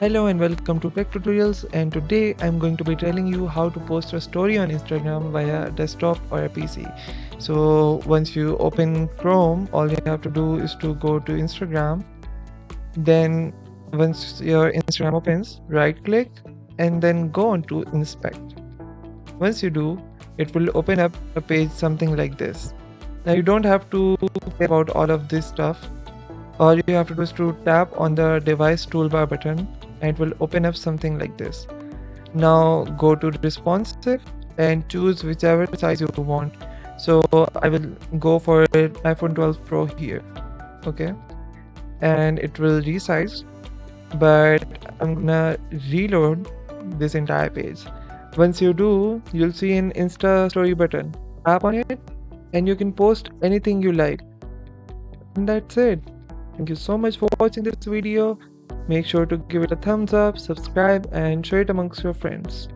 Hello and welcome to Tech Tutorials, and today I'm going to be telling you how to post a story on Instagram via desktop or a PC. So once you open Chrome, all you have to do is to go to Instagram. Then once your Instagram opens, right click and then go on to inspect. Once you do, it will open up a page something like this. Now you don't have to care about all of this stuff. All you have to do is to tap on the device toolbar button and it will open up something like this. Now go to responsive and choose whichever size you want. So I will go for iPhone 12 Pro here. Okay, and it will resize, but I'm gonna reload this entire page. Once you do, you'll see an Insta story button. Tap on it and you can post anything you like. And that's it. Thank you so much for watching this video. Make sure to give it a thumbs up, subscribe, and share it amongst your friends.